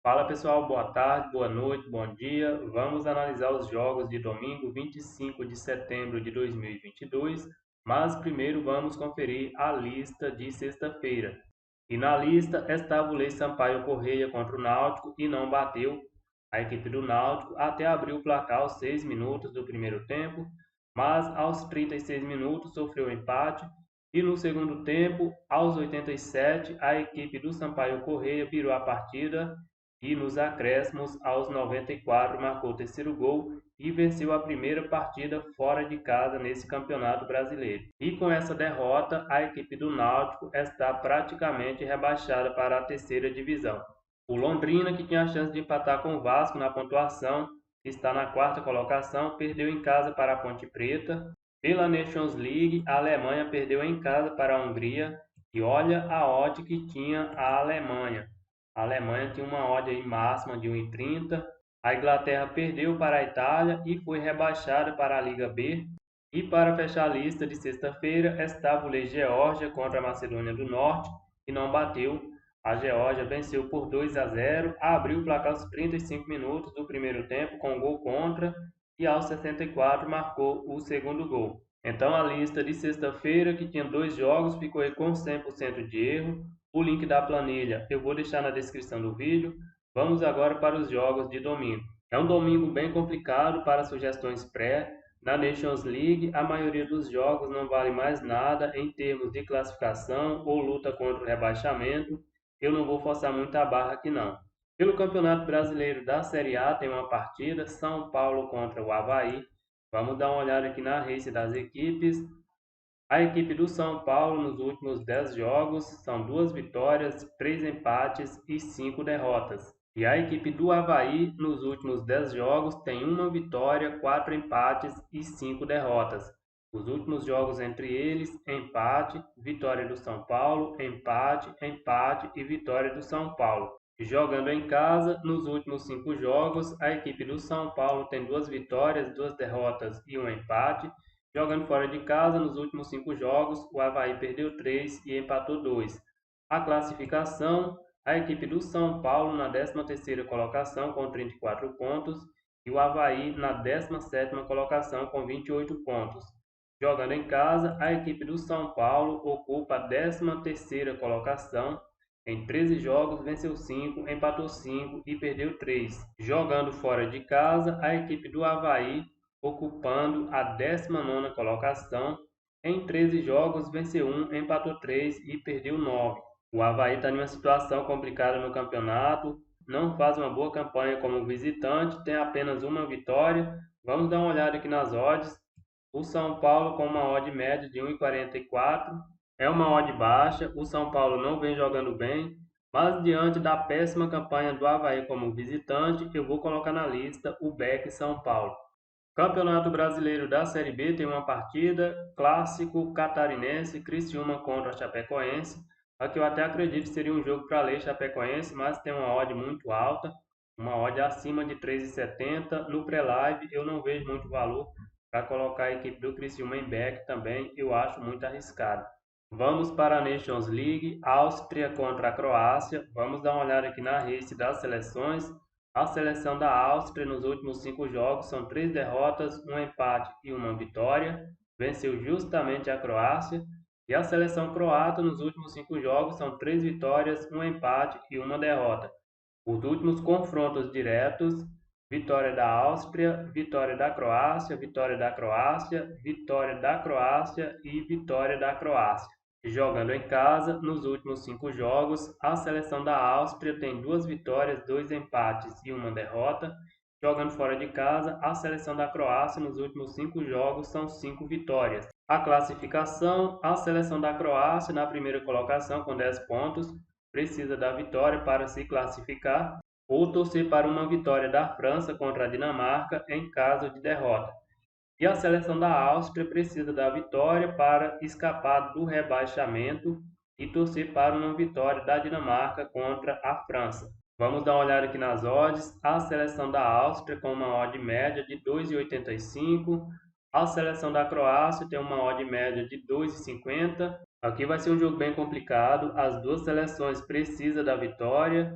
Fala pessoal, boa tarde, boa noite, bom dia. Vamos analisar os jogos de domingo 25 de setembro de 2022, mas primeiro vamos conferir a lista de sexta-feira. E na lista estava o Lei Sampaio Corrêa contra o Náutico e não bateu. A equipe do Náutico até abriu o placar aos 6 minutos do primeiro tempo, mas aos 36 minutos sofreu empate e no segundo tempo, aos 87, a equipe do Sampaio Corrêa virou a partida e nos acréscimos aos 94 marcou o terceiro gol e venceu a primeira partida fora de casa nesse Campeonato Brasileiro. E com essa derrota, a equipe do Náutico está praticamente rebaixada para a terceira divisão. O Londrina, que tinha a chance de empatar com o Vasco na pontuação, que está na quarta colocação, perdeu em casa para a Ponte Preta. Pela Nations League, a Alemanha perdeu em casa para a Hungria e olha a odd que tinha a Alemanha. A Alemanha tinha uma odd aí máxima de 1,30. A Inglaterra perdeu para a Itália e foi rebaixada para a Liga B. E para fechar a lista de sexta-feira, estava o Geórgia contra a Macedônia do Norte e não bateu. A Geórgia venceu por 2-0, abriu o placar aos 35 minutos do primeiro tempo com gol contra e aos 64 marcou o segundo gol. Então a lista de sexta-feira, que tinha dois jogos, ficou aí com 100% de erro. O link da planilha eu vou deixar na descrição do vídeo. Vamos agora para os jogos de domingo. É um domingo bem complicado para sugestões pré. Na Nations League, a maioria dos jogos não vale mais nada em termos de classificação ou luta contra o rebaixamento. Eu não vou forçar muito a barra aqui não. Pelo Campeonato Brasileiro da Série A tem uma partida, São Paulo contra o Avaí. Vamos dar uma olhada aqui na race das equipes. A equipe do São Paulo nos últimos 10 jogos são 2 vitórias, 3 empates e 5 derrotas. E a equipe do Avaí nos últimos 10 jogos tem 1 vitória, 4 empates e 5 derrotas. Os últimos jogos entre eles, empate, vitória do São Paulo, empate, empate e vitória do São Paulo. Jogando em casa, nos últimos 5 jogos, a equipe do São Paulo tem 2 vitórias, 2 derrotas e 1 empate. Jogando fora de casa, nos últimos 5 jogos, o Avaí perdeu 3 e empatou 2. A classificação, a equipe do São Paulo na 13ª colocação com 34 pontos e o Avaí na 17ª colocação com 28 pontos. Jogando em casa, a equipe do São Paulo ocupa a 13ª colocação. Em 13 jogos, venceu 5, empatou 5 e perdeu 3. Jogando fora de casa, a equipe do Avaí ocupando a 19ª colocação. Em 13 jogos, venceu 1, empatou 3 e perdeu 9. O Avaí está em uma situação complicada no campeonato, não faz uma boa campanha como visitante, tem apenas uma vitória. Vamos dar uma olhada aqui nas odds. O São Paulo com uma odd média de 1,44. É uma odd baixa, o São Paulo não vem jogando bem, mas diante da péssima campanha do Avaí como visitante, eu vou colocar na lista o BEC São Paulo. Campeonato Brasileiro da Série B tem uma partida, clássico catarinense, Criciúma contra a Chapecoense. Aqui eu até acredito que seria um jogo para ler Chapecoense, mas tem uma odd muito alta, uma odd acima de 3,70. No pré-live eu não vejo muito valor para colocar a equipe do Criciúma em back também, eu acho muito arriscado. Vamos para a Nations League, Áustria contra a Croácia. Vamos dar uma olhada aqui na race das seleções. A seleção da Áustria nos últimos 5 jogos são 3 derrotas, 1 empate e 1 vitória. Venceu justamente a Croácia. E a seleção croata nos últimos 5 jogos são 3 vitórias, 1 empate e 1 derrota. Os últimos confrontos diretos, vitória da Áustria, vitória da Croácia, vitória da Croácia, vitória da Croácia e vitória da Croácia. Jogando em casa, nos últimos 5 jogos, a seleção da Áustria tem 2 vitórias, 2 empates e 1 derrota. Jogando fora de casa, a seleção da Croácia nos últimos 5 jogos são 5 vitórias. A classificação, a seleção da Croácia na primeira colocação com 10 pontos, precisa da vitória para se classificar ou torcer para uma vitória da França contra a Dinamarca em caso de derrota. E a seleção da Áustria precisa da vitória para escapar do rebaixamento e torcer para uma vitória da Dinamarca contra a França. Vamos dar uma olhada aqui nas odds. A seleção da Áustria com uma odd média de 2,85. A seleção da Croácia tem uma odd média de 2,50. Aqui vai ser um jogo bem complicado. As duas seleções precisam da vitória.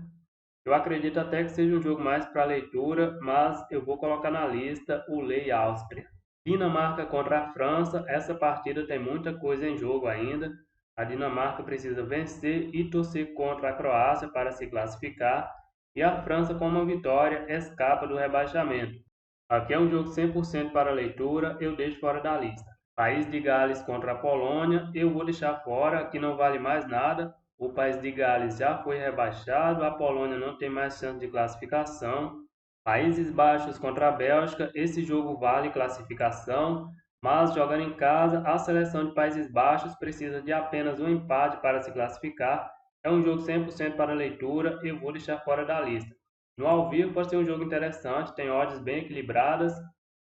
Eu acredito até que seja um jogo mais para leitura, mas eu vou colocar na lista o Lei Áustria. Dinamarca contra a França, essa partida tem muita coisa em jogo ainda. A Dinamarca precisa vencer e torcer contra a Croácia para se classificar, e a França, com uma vitória, escapa do rebaixamento. Aqui é um jogo 100% para leitura, eu deixo fora da lista. País de Gales contra a Polônia, eu vou deixar fora, que não vale mais nada. O País de Gales já foi rebaixado, a Polônia não tem mais chance de classificação. Países Baixos contra a Bélgica, esse jogo vale classificação, mas jogando em casa, a seleção de Países Baixos precisa de apenas um empate para se classificar. É um jogo 100% para leitura, eu vou deixar fora da lista. No ao vivo pode ser um jogo interessante, tem odds bem equilibradas,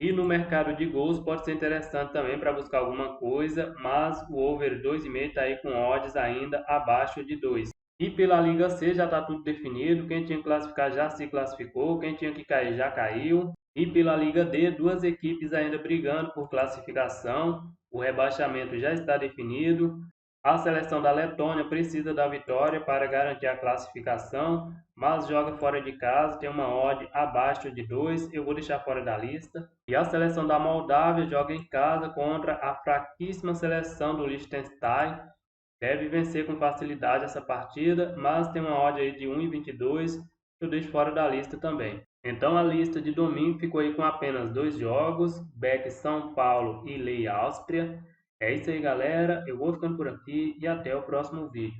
e no mercado de gols pode ser interessante também para buscar alguma coisa, mas o over 2,5 está aí com odds ainda abaixo de 2. E pela Liga C já está tudo definido, quem tinha que classificar já se classificou, quem tinha que cair já caiu. E pela Liga D, duas equipes ainda brigando por classificação, o rebaixamento já está definido. A seleção da Letônia precisa da vitória para garantir a classificação, mas joga fora de casa, tem uma odd abaixo de 2, eu vou deixar fora da lista. E a seleção da Moldávia joga em casa contra a fraquíssima seleção do Liechtenstein. Deve vencer com facilidade essa partida, mas tem uma odd aí de 1,22, eu deixo fora da lista também. Então a lista de domingo ficou aí com apenas dois jogos, Beck São Paulo e Lei Áustria. É isso aí, galera. Eu vou ficando por aqui e até o próximo vídeo.